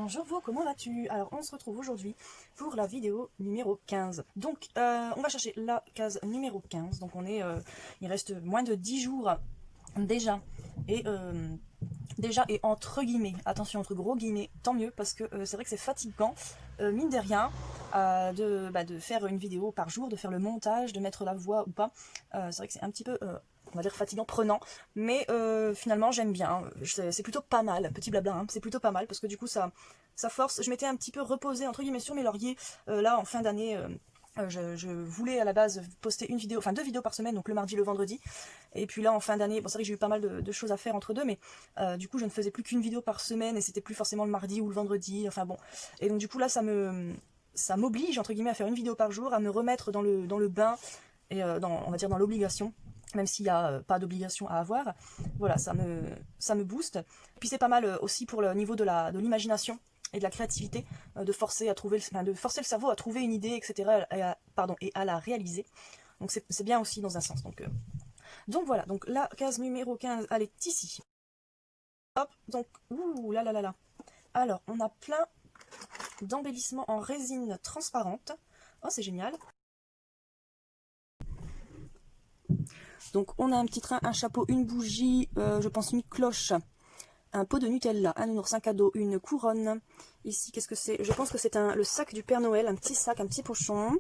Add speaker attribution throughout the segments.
Speaker 1: Bonjour vous, comment vas-tu? Alors on se retrouve aujourd'hui pour la vidéo numéro 15. Donc on va chercher la case numéro 15. Donc il reste moins de 10 jours déjà. Et entre guillemets, attention entre gros guillemets, tant mieux parce que c'est vrai que c'est fatigant, mine de rien, de faire une vidéo par jour, de faire le montage, de mettre la voix ou pas. C'est vrai que c'est un petit peu... on va dire fatigant, prenant, mais finalement j'aime bien, c'est plutôt pas mal, petit blabla, hein, c'est plutôt pas mal, parce que du coup ça force, je m'étais un petit peu reposée entre guillemets sur mes lauriers, là en fin d'année, je voulais à la base poster une vidéo, enfin 2 vidéos par semaine, donc le mardi, le vendredi, et puis là en fin d'année, bon c'est vrai que j'ai eu pas mal de choses à faire entre deux, mais du coup je ne faisais plus qu'une vidéo par semaine, et c'était plus forcément le mardi ou le vendredi, enfin bon, et donc du coup là ça m'oblige entre guillemets à faire une vidéo par jour, à me remettre dans le bain, et on va dire dans l'obligation, même s'il n'y a pas d'obligation à avoir. Voilà, ça me booste. Puis c'est pas mal aussi pour le niveau de l'imagination et de la créativité, de forcer le cerveau à trouver une idée, etc. Et à la réaliser. Donc c'est bien aussi dans un sens. Donc voilà, donc la case numéro 15, elle est ici. Hop, donc, ouh là là là là. Alors, on a plein d'embellissements en résine transparente. Oh, c'est génial. Donc on a un petit train, un chapeau, une bougie, je pense une cloche, un pot de Nutella, un nounours, un cadeau, une couronne. Ici, qu'est-ce que c'est? Je pense que c'est le sac du Père Noël, un petit sac, un petit pochon.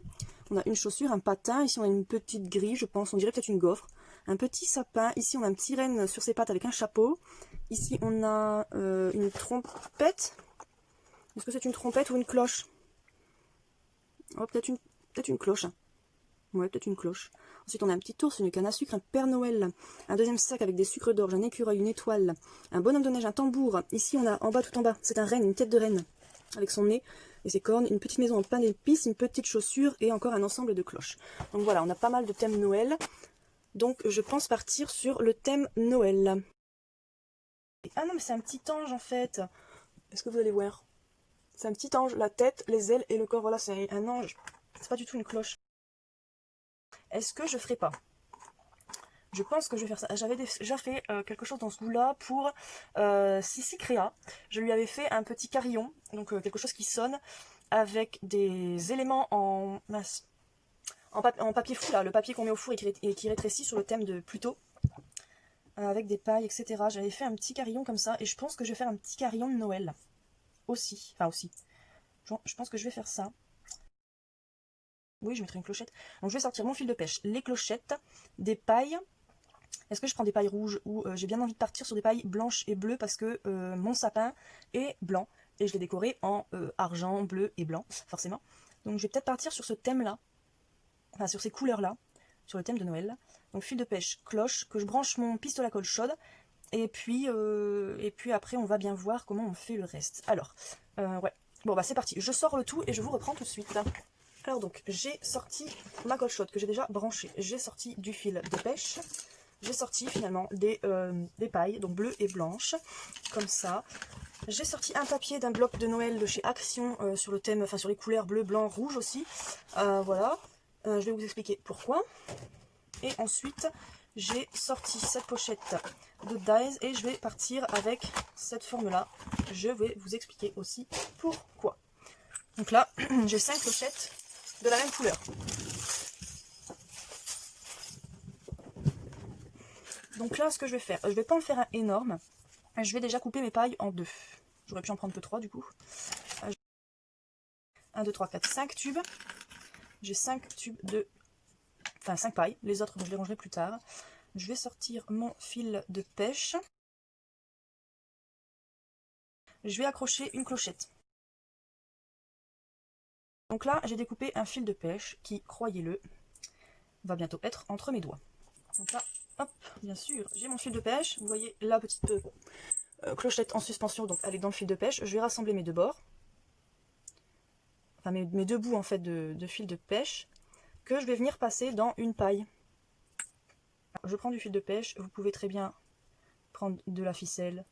Speaker 1: On a une chaussure, un patin. Ici, on a une petite grille, je pense, on dirait peut-être une gaufre. Un petit sapin. Ici, on a un petit renne sur ses pattes avec un chapeau. Ici, on a une trompette. Est-ce que c'est une trompette ou une cloche? Oh, peut-être une cloche. Ouais, peut-être une cloche. Ensuite, on a un petit ours, une canne à sucre, un Père Noël, un deuxième sac avec des sucres d'orge, un écureuil, une étoile, un bonhomme de neige, un tambour. Ici, on a en bas, tout en bas, c'est un renne, une tête de renne, avec son nez et ses cornes, une petite maison en pain d'épices, une petite chaussure et encore un ensemble de cloches. Donc voilà, on a pas mal de thèmes Noël. Donc je pense partir sur le thème Noël. Ah non, mais c'est un petit ange en fait. Est-ce que vous allez voir? C'est un petit ange, la tête, les ailes et le corps. Voilà, c'est un ange. C'est pas du tout une cloche. Est-ce que je ferai pas? Je pense que je vais faire ça. J'avais déjà fait quelque chose dans ce goût-là pour Sissi Créa. Je lui avais fait un petit carillon, donc quelque chose qui sonne, avec des éléments en papier fou, là, le papier qu'on met au four et qui rétrécit sur le thème de Pluto, avec des pailles, etc. J'avais fait un petit carillon comme ça, et je pense que je vais faire un petit carillon de Noël aussi. Enfin aussi. Je pense que je vais faire ça. Oui, je mettrai une clochette. Donc je vais sortir mon fil de pêche, les clochettes, des pailles. Est-ce que je prends des pailles rouges ou j'ai bien envie de partir sur des pailles blanches et bleues parce que mon sapin est blanc et je l'ai décoré en argent, bleu et blanc, forcément. Donc je vais peut-être partir sur ce thème-là, enfin sur ces couleurs-là, sur le thème de Noël. Donc fil de pêche, cloche, que je branche mon pistolet à colle chaude et puis après on va bien voir comment on fait le reste. Alors, ouais, bon bah c'est parti, je sors le tout et je vous reprends tout de suite. Alors donc, j'ai sorti ma colle chaude que j'ai déjà branchée, j'ai sorti du fil de pêche. J'ai sorti finalement des pailles, donc bleues et blanches, comme ça. J'ai sorti un papier d'un bloc de Noël de chez Action sur le thème, enfin sur les couleurs bleu, blanc, rouge aussi. Voilà, je vais vous expliquer pourquoi. Et ensuite, j'ai sorti cette pochette de Dies et je vais partir avec cette forme-là. Je vais vous expliquer aussi pourquoi. Donc là, j'ai 5 pochettes de la même couleur. Donc là, ce que je vais faire, je vais pas en faire un énorme. Je vais déjà couper mes pailles en 2. J'aurais pu en prendre que 3 du coup. 1, 2, 3, 4, 5 tubes. J'ai 5 tubes de... Enfin 5 pailles. Les autres, je les rangerai plus tard. Je vais sortir mon fil de pêche. Je vais accrocher une clochette. Donc là, j'ai découpé un fil de pêche qui, croyez-le, va bientôt être entre mes doigts. Donc là, hop, bien sûr, j'ai mon fil de pêche. Vous voyez la petite clochette en suspension, donc elle est dans le fil de pêche. Je vais rassembler mes deux bords. Enfin mes 2 bouts en fait de fil de pêche, que je vais venir passer dans une paille. Je prends du fil de pêche, vous pouvez très bien prendre de la ficelle,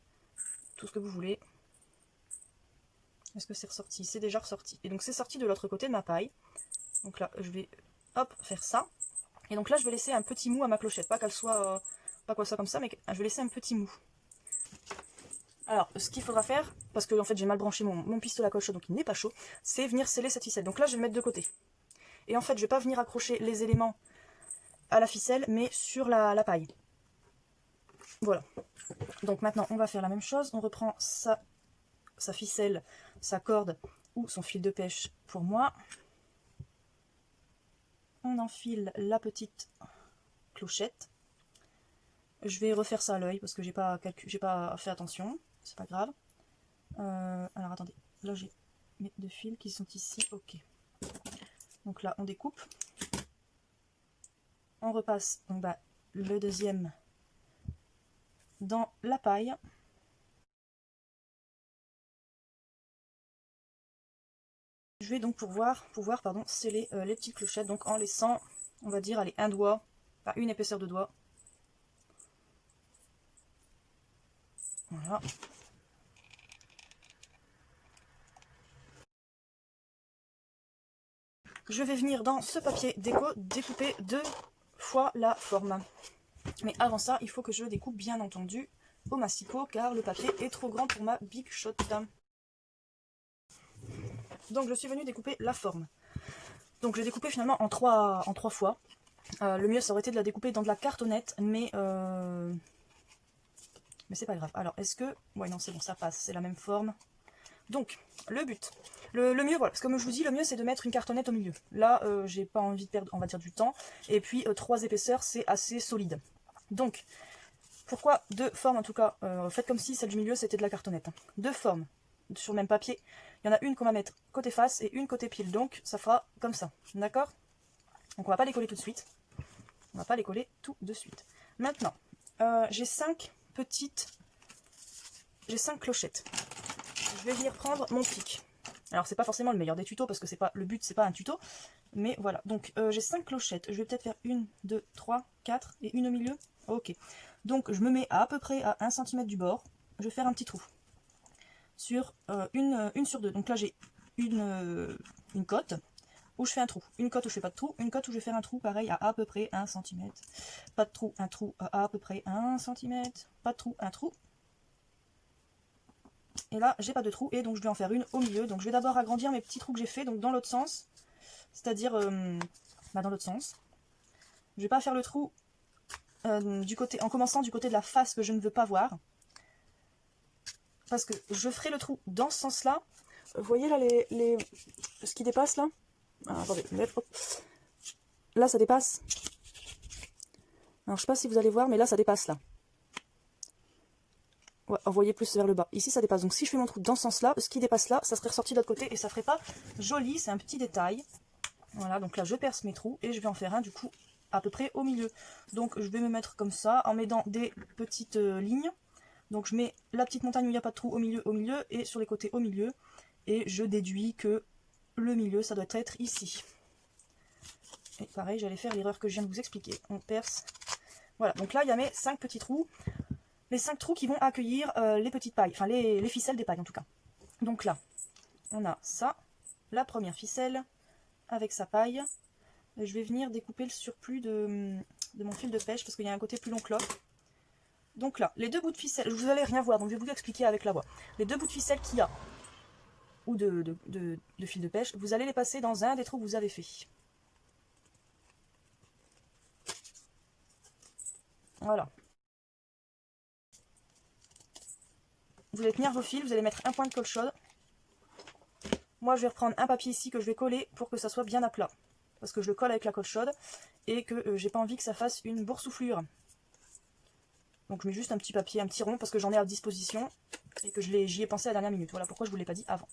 Speaker 1: tout ce que vous voulez. Est-ce que c'est ressorti? C'est déjà ressorti. Et donc c'est sorti de l'autre côté de ma paille. Donc là, je vais hop faire ça. Et donc là, je vais laisser un petit mou à ma clochette. Pas qu'elle soit, pas qu'elle soit comme ça, mais je vais laisser un petit mou. Alors, ce qu'il faudra faire, parce que en fait j'ai mal branché mon pistolet à colle chaude, donc il n'est pas chaud, c'est venir sceller cette ficelle. Donc là, je vais le mettre de côté. Et en fait, je vais pas venir accrocher les éléments à la ficelle, mais sur la paille. Voilà. Donc maintenant, on va faire la même chose. On reprend sa ficelle, sa corde ou son fil de pêche pour moi. On enfile la petite clochette. Je vais refaire ça à l'œil parce que j'ai pas fait attention. C'est pas grave. Alors attendez, là j'ai mes deux fils qui sont ici. Ok. Donc là, on découpe. On repasse donc, le deuxième dans la paille. Je vais donc pouvoir sceller les petites clochettes, donc en laissant, on va dire, allez, un doigt, enfin une épaisseur de doigt. Voilà. Je vais venir dans ce papier déco découper 2 fois la forme. Mais avant ça, il faut que je découpe bien entendu au massicot car le papier est trop grand pour ma Big Shot. Donc je suis venue découper la forme. Donc je l'ai découpé finalement en trois fois. Le mieux ça aurait été de la découper dans de la cartonnette, mais c'est pas grave. Alors est-ce que... Ouais non c'est bon, ça passe, c'est la même forme. Donc le but, le mieux, voilà, parce que comme je vous dis, le mieux c'est de mettre une cartonnette au milieu. Là j'ai pas envie de perdre, on va dire, du temps. Et puis 3 épaisseurs c'est assez solide. Donc pourquoi 2 formes en tout cas, faites comme si celle du milieu c'était de la cartonnette. 2 formes sur le même papier. Il y en a une qu'on va mettre côté face et une côté pile. Donc ça fera comme ça. D'accord? Donc on va pas les coller tout de suite. On va pas les coller tout de suite. Maintenant, j'ai 5 clochettes. Je vais venir prendre mon pic. Alors c'est pas forcément le meilleur des tutos parce que c'est pas le but, c'est pas un tuto. Mais voilà, donc j'ai 5 clochettes. Je vais peut-être faire 1, 2, 3, 4 et une au milieu. Ok. Donc je me mets à peu près à 1 cm du bord. Je vais faire un petit trou. Sur une sur 2. Donc là j'ai une cote où je fais un trou. Une cote où je fais pas de trou. Une cote où je vais faire un trou pareil à peu près 1 cm. Pas de trou, un trou à peu près 1 cm. Pas de trou, un trou. Et là j'ai pas de trou et donc je vais en faire une au milieu. Donc je vais d'abord agrandir mes petits trous que j'ai fait donc dans l'autre sens. C'est-à-dire dans l'autre sens. Je vais pas faire le trou du côté, en commençant du côté de la face que je ne veux pas voir. Parce que je ferai le trou dans ce sens-là. Vous voyez là ce qui dépasse là? Ah, attendez, hop. Là ça dépasse. Alors je sais pas si vous allez voir, mais là ça dépasse là. Ouais, vous voyez plus vers le bas. Ici ça dépasse. Donc si je fais mon trou dans ce sens-là, ce qui dépasse là, ça serait ressorti de l'autre côté et ça ferait pas joli. C'est un petit détail. Voilà, donc là je perce mes trous et je vais en faire un du coup à peu près au milieu. Donc je vais me mettre comme ça en mettant des petites lignes. Donc je mets la petite montagne où il n'y a pas de trou au milieu et sur les côtés au milieu. Et je déduis que le milieu ça doit être ici. Et pareil, j'allais faire l'erreur que je viens de vous expliquer. On perce. Voilà, donc là il y a mes 5 petits trous. Les 5 trous qui vont accueillir les petites pailles, enfin les ficelles des pailles en tout cas. Donc là, on a ça, la première ficelle avec sa paille. Et je vais venir découper le surplus de mon fil de pêche parce qu'il y a un côté plus long que l'autre. Donc là, les 2 bouts de ficelle, vous allez rien voir, donc je vais vous expliquer avec la voix. Les 2 bouts de ficelle qu'il y a, ou de fil de pêche, vous allez les passer dans un des trous que vous avez fait. Voilà. Vous allez tenir vos fils, vous allez mettre un point de colle chaude. Moi je vais reprendre un papier ici que je vais coller pour que ça soit bien à plat. Parce que je le colle avec la colle chaude et que j'ai pas envie que ça fasse une boursouflure. Donc je mets juste un petit papier, un petit rond parce que j'en ai à disposition et que j'y ai pensé à la dernière minute. Voilà pourquoi je ne vous l'ai pas dit avant.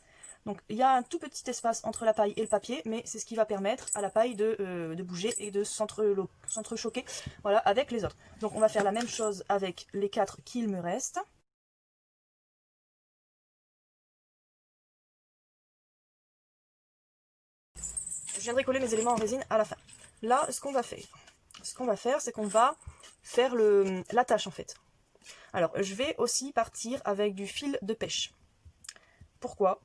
Speaker 1: Donc il y a un tout petit espace entre la paille et le papier, mais c'est ce qui va permettre à la paille de bouger et de s'entrechoquer, voilà, avec les autres. Donc on va faire la même chose avec les 4 qu'il me reste. Je viendrai coller mes éléments en résine à la fin. Là, ce qu'on va faire, c'est qu'on va faire l'attache en fait. Alors, je vais aussi partir avec du fil de pêche. Pourquoi?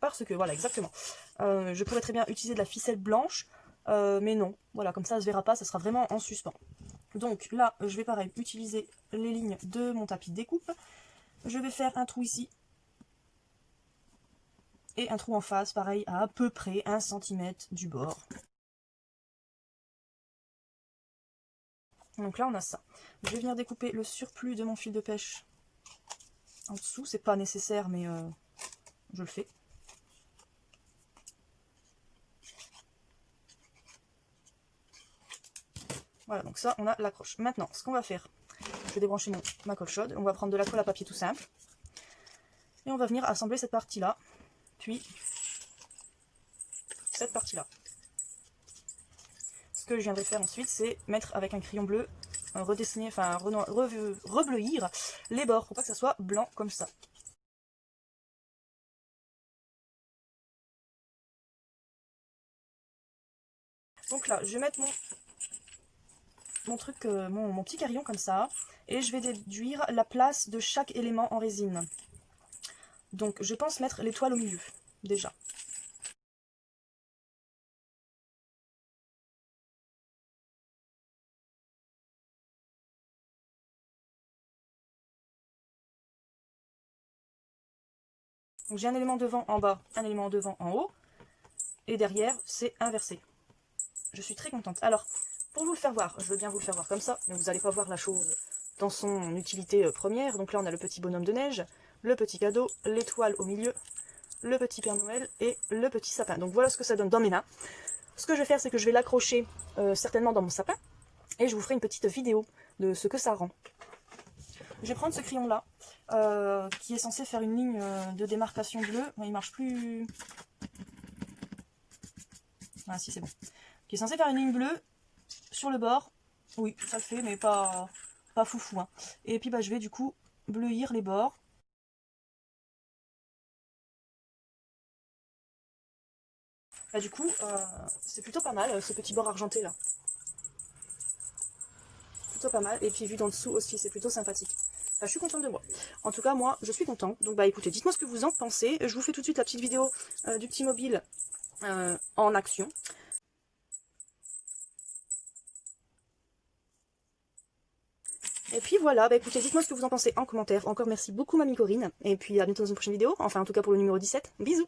Speaker 1: Parce que, voilà, exactement. Je pourrais très bien utiliser de la ficelle blanche, mais non. Voilà, comme ça, ça se verra pas, ça sera vraiment en suspens. Donc là, je vais pareil utiliser les lignes de mon tapis de découpe. je vais faire un trou ici. Et un trou en face, pareil, à peu près 1 cm du bord. Donc là, on a ça. Je vais venir découper le surplus de mon fil de pêche en dessous. C'est pas nécessaire, mais je le fais. Voilà, donc ça, on a l'accroche. Maintenant, ce qu'on va faire, je vais débrancher ma colle chaude. On va prendre de la colle à papier tout simple. Et on va venir assembler cette partie-là. Puis, cette partie-là. Ce que je viendrai faire ensuite, c'est mettre avec un crayon bleu, redessiner, enfin rebleuir les bords pour pas que ça soit blanc comme ça. Donc là, je vais mettre mon truc, mon petit carillon comme ça, et je vais déduire la place de chaque élément en résine. Donc je pense mettre l'étoile au milieu, déjà. Donc j'ai un élément devant en bas, un élément devant en haut, et derrière c'est inversé. Je suis très contente. Alors, pour vous le faire voir, je veux bien vous le faire voir comme ça, mais vous n'allez pas voir la chose dans son utilité première. Donc là on a le petit bonhomme de neige, le petit cadeau, l'étoile au milieu, le petit Père Noël et le petit sapin. Donc voilà ce que ça donne dans mes mains. Ce que je vais faire, c'est que je vais l'accrocher certainement dans mon sapin, et je vous ferai une petite vidéo de ce que ça rend. Je vais prendre ce crayon là, qui est censé faire une ligne de démarcation bleue. Bon, il marche plus. Ah si, c'est bon. Qui est censé faire une ligne bleue sur le bord. Oui, ça le fait, mais pas foufou. Hein. Et puis bah, je vais du coup bleuir les bords. Bah, du coup, c'est plutôt pas mal, ce petit bord argenté là. Plutôt pas mal. Et puis vu d'en dessous aussi, c'est plutôt sympathique. Bah, je suis contente de moi. En tout cas, moi, je suis contente. Donc bah écoutez, dites-moi ce que vous en pensez. Je vous fais tout de suite la petite vidéo du petit mobile en action. Et puis voilà, bah écoutez, dites-moi ce que vous en pensez en commentaire. Encore merci beaucoup Mamie Corinne. Et puis à bientôt dans une prochaine vidéo. Enfin en tout cas pour le numéro 17. Bisous!